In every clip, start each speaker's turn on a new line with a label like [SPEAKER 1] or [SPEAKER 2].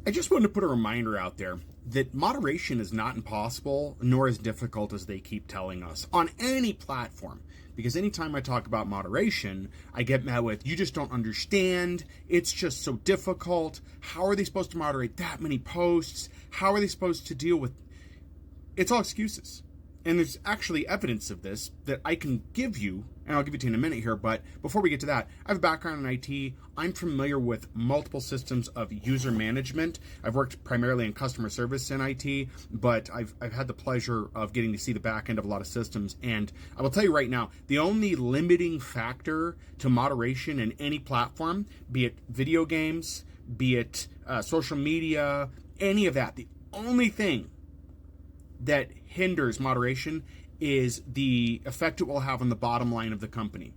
[SPEAKER 1] I just wanted to put a reminder out there that moderation is not impossible, nor as difficult as they keep telling us on any platform. Because anytime I talk about moderation, I get met with, you just don't understand, it's just so difficult, how are they supposed to moderate that many posts, how are they supposed to deal with... It's all excuses. And there's actually evidence of this that I can give you, and I'll give it to you in a minute here, but before we get to that, I have a background in IT. I'm familiar with multiple systems of user management. I've worked primarily in customer service in IT, but I've had the pleasure of getting to see the back end of a lot of systems. And I will tell you right now, the only limiting factor to moderation in any platform, be it video games, be it social media, any of that, the only thing that hinders moderation is the effect it will have on the bottom line of the company.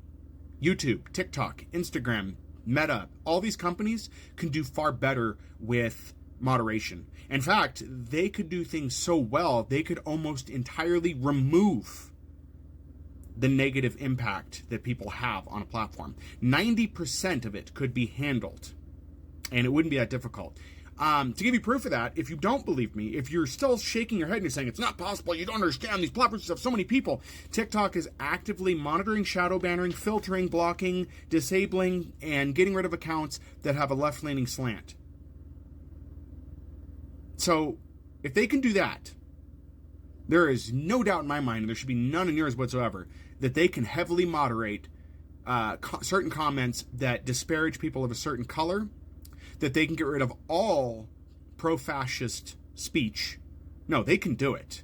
[SPEAKER 1] YouTube, TikTok, Instagram, Meta, all these companies can do far better with moderation. In fact, they could do things so well, they could almost entirely remove the negative impact that people have on a platform. 90% of it could be handled, and it wouldn't be that difficult. To give you proof of that, if you don't believe me, if you're still shaking your head and you're saying, it's not possible, you don't understand, these platforms have so many people, TikTok is actively monitoring, shadow banning, filtering, blocking, disabling, and getting rid of accounts that have a left-leaning slant. So, if they can do that, there is no doubt in my mind, and there should be none in yours whatsoever, that they can heavily moderate certain comments that disparage people of a certain color, that they can get rid of all pro-fascist speech. No, they can do it.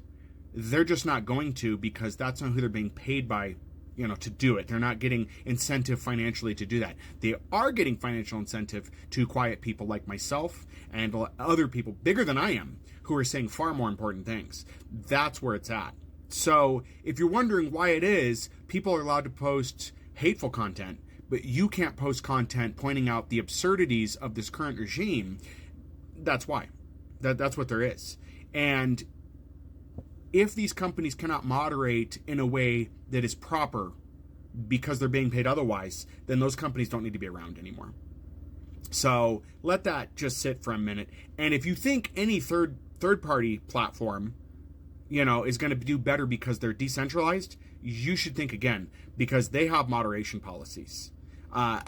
[SPEAKER 1] They're just not going to, because that's not who they're being paid by, to do it. They're not getting incentive financially to do that. They are getting financial incentive to quiet people like myself and other people bigger than I am who are saying far more important things. That's where it's at. So if you're wondering why it is people are allowed to post hateful content, but you can't post content pointing out the absurdities of this current regime, that's why. That's what there is. And if these companies cannot moderate in a way that is proper because they're being paid otherwise, then those companies don't need to be around anymore. So let that just sit for a minute. And if you think any third-party platform, is going to do better because they're decentralized, you should think again, because they have moderation policies.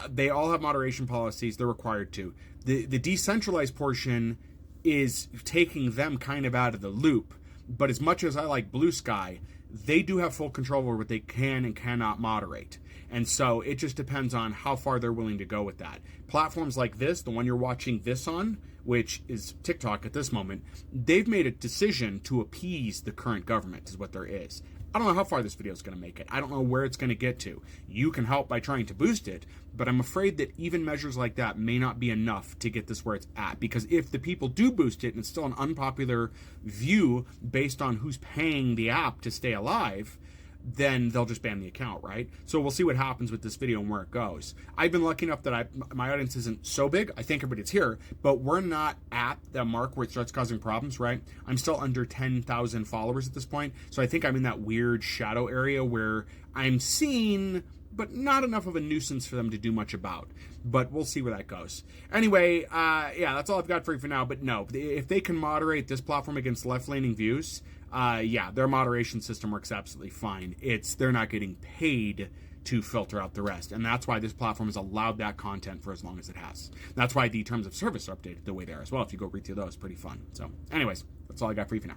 [SPEAKER 1] They all have moderation policies. They're required to. The decentralized portion is taking them kind of out of the loop. But as much as I like Blue Sky, they do have full control over what they can and cannot moderate. And so it just depends on how far they're willing to go with that. Platforms like this, the one you're watching this on, which is TikTok at this moment, they've made a decision to appease the current government, is what there is. I don't know how far this video is going to make it. I don't know where it's going to get to. You can help by trying to boost it, but I'm afraid that even measures like that may not be enough to get this where it's at. Because if the people do boost it and it's still an unpopular view based on who's paying the app to stay alive, then they'll just ban the account, right? So we'll see what happens with this video and where it goes. I've been lucky enough that my audience isn't so big. I think everybody's here, but we're not at the mark where it starts causing problems, right? I'm still under 10,000 followers at this point. So I think I'm in that weird shadow area where I'm seen, but not enough of a nuisance for them to do much about. But we'll see where that goes. Anyway, yeah, that's all I've got for you for now. But no, if they can moderate this platform against left-leaning views, yeah, their moderation system works absolutely fine. They're not getting paid to filter out the rest. And that's why this platform has allowed that content for as long as it has. That's why the terms of service are updated the way they are as well. If you go read through those, pretty fun. So anyways, that's all I got for you for now.